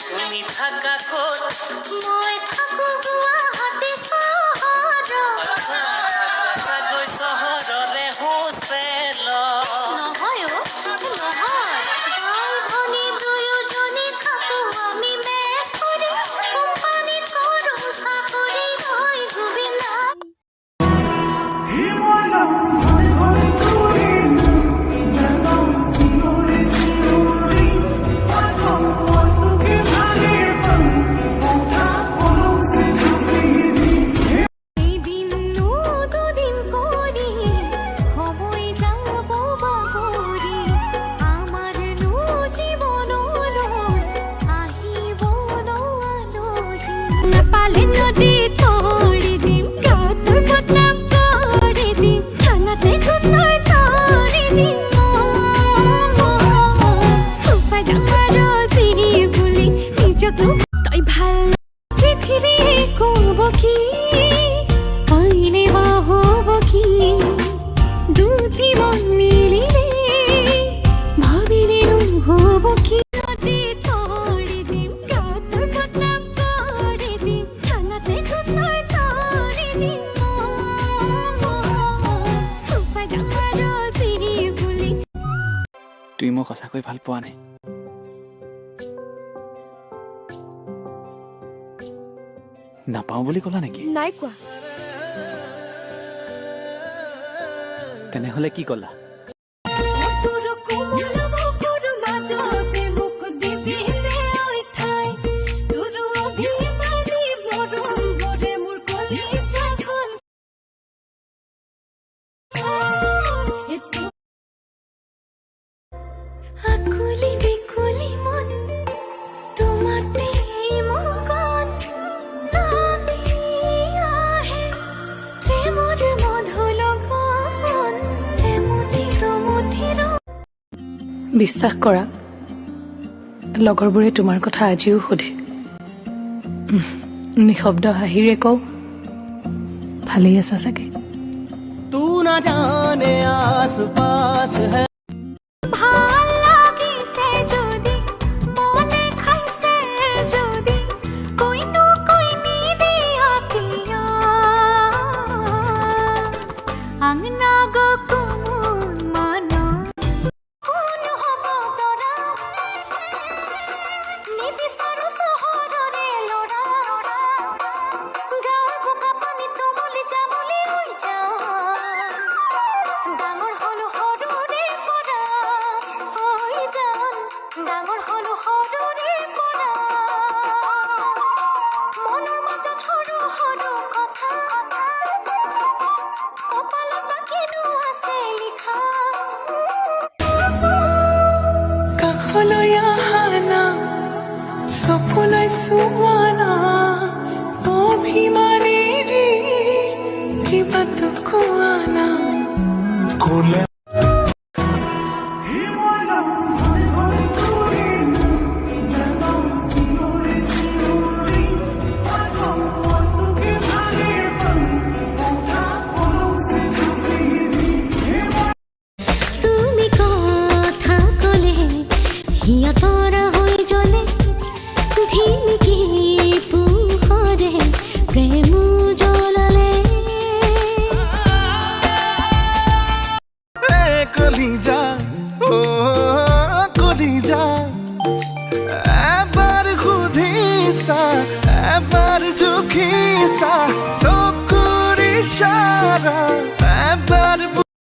তুমি থাকা ক'ত মই থাকো গুৱাহাটী চহৰত আচ্ছা চাগৈ চহৰৰে হোষ্টেল নহয় অ' নহয় ভাই ভনী দুয়োজনী থাকো আমি মেচ কৰি কোম্পানীত কৰোঁ চাকৰি হৈ গোবিন্দা তুই মোক সঁচাকৈ ভাল পোৱা নাই নাপাওঁ বুলি ক'লা নেকি নাই কোৱা তেনেহ'লে কি ক'লা বিশ্বাস কৰা লগৰবোৰে তোমাৰ কথা আজিও সোধে নিশব্দ হাঁহিৰে কওঁ ভালেই আছা চাগে তু না জানে আস পাস হে ভাল লাগিছে যদি মনে খাইছে যদি কইনো কইনি দিয়া কিয়া আংনা গো কুমুন মানা কোন হব তৰা নিবিচাৰো চহৰৰে লৰা গাঁৱৰ বোকা পানী তুমলি যাবলৈ হৈ যাওঁ ডাঙৰ হলো সৰুৰে পৰা হৈ যাম ডাঙৰ হলো সৰুৰে পৰা মনৰ মাজত সৰু সৰু কথা কপালত বাকিনো আছে লিখা কাষলৈ অহা না চকুলৈ চোৱানা অভিমানেৰে কিবাটো কোৱা না ক'লে তুমি কথা কলে হিয়া তৰা হৈ জ্বলে ধিমিকি পোহৰে প্ৰেম জ্বলালে কলিজা ও কলিজা এবাৰ সুধিছা এবাৰ জুখিছা